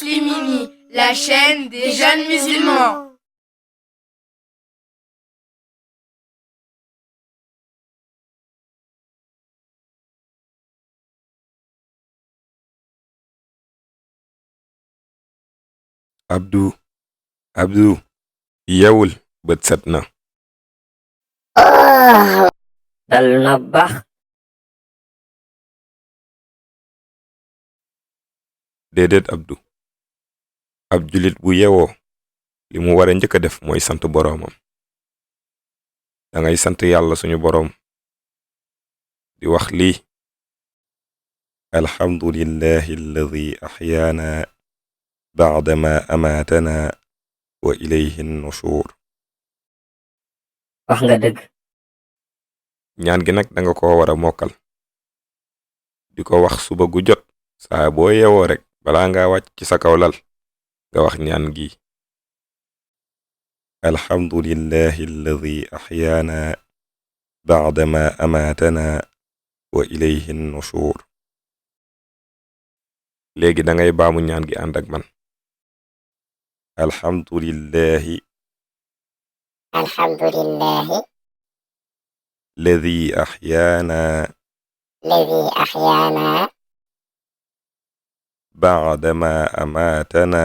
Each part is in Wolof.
Muslimini, la chaîne des jeunes musulmans. Abdou yeewul bët set na. dal na baax. déedéet Abdou, ab julit bu yeewoo li mu wara njëkk a def mooy sant boroomam. dangay sant yàlla suñu boroom di wax lii: alhamdulillahi alladi axyaana ba'dama amaatana wa ilayhi nushur. wax nga dëgg. ñaan gi nag danga ko wara mokkal di ko wax suba gu jot saa boo yeewoo rek balaa nga wàcc ci sa kaw lal nga wax ñaan gi: alhamdulillahi alladi axyaana ba'dama amaatana wa ilayhi nushur. léegi dangay baamu ñaan gi ànd ak man: alhamdulillahi alladi axyaana ba'dama amaatana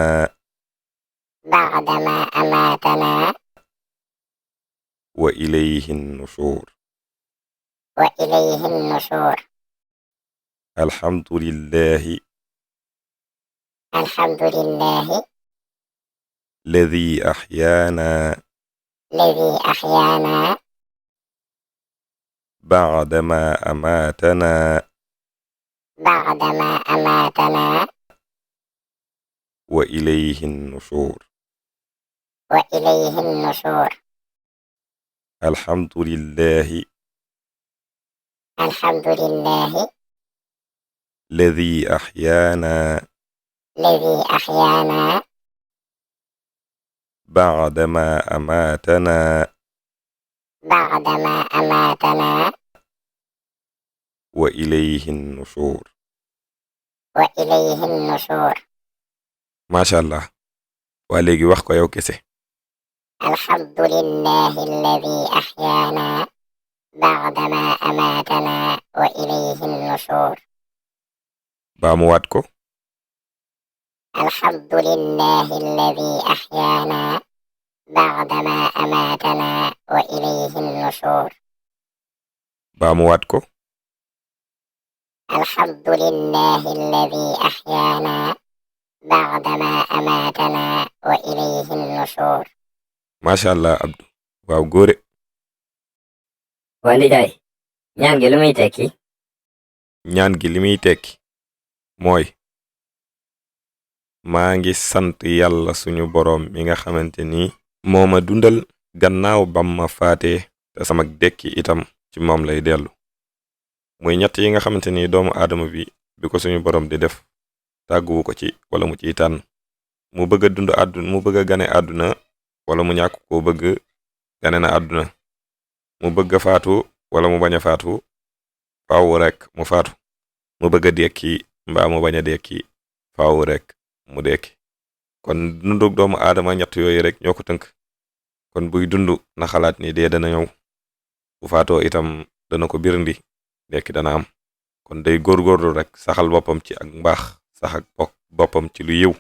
wa ilayhi nushur. alhamdulillahi alladi axyaana ba'dama amaatana wa ilayhi nushur. alhamdulillahi alladi axyaana ba'dama amaatana wa ilayhi nushur. macha allah. waa léegi wax ko yow kese. alhamdulillahi alladi axyaana ba'dama amaatana wa ilayhi nushur. baamuwaat ko. alhamdulillahi alladi axyaana ba'dama amaatana wa ilayhi nushur. baamuwaat ko. alhamdulillahi alladi axyaana ba'dama amaatana wa ilayhi nushur. macha allah Abdou. waaw góore. waa ndijaay ñaan gi lu muy tekki. ñaan gi li muy tekki mooy maa ngi sant yàlla suñu boroom mi nga xamante ni moo ma dundal gannaaw bam ma faatee te sama dekki itam ci moom lay dellu. muy ñett yi nga xamante ni doomu aadama bi ko suñu boroom di def tàgguwu ko ci wala mu ciy tànn. mu bëgg a dund àdduna mu bëgg a gane àdduna wala mu ñàkk koo bëgg gane na àdduna. mu bëgg a faatu wala mu bañ a faatu faaw rek mu faatu. mu bëgg a dekki mbaa mu bañ a dekki faaw rek mu dekki. kon dundug doomu aadama ñett yooyu rek ñoo ko tënk. kon buy dund na xalaat ni dee dana ñëw. bu faatoo itam dana ko birndi dekki dana am. kon day góorgóorlu rek saxal boppam ci ak mbaax sax ak boppam ci lu yiw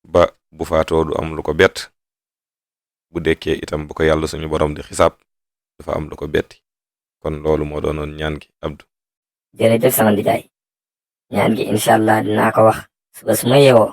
ba bu faatoo du am lu ko bett. bu dekkee itam bu ko yàlla suñu borom di xisaab dafa am lu ko betti. kon loolu moo doonoon ñaan gi Abdou. jërëjëf sama ndijaay ñaan gi incha allah dinaa ko wax suba su ma yeewoo.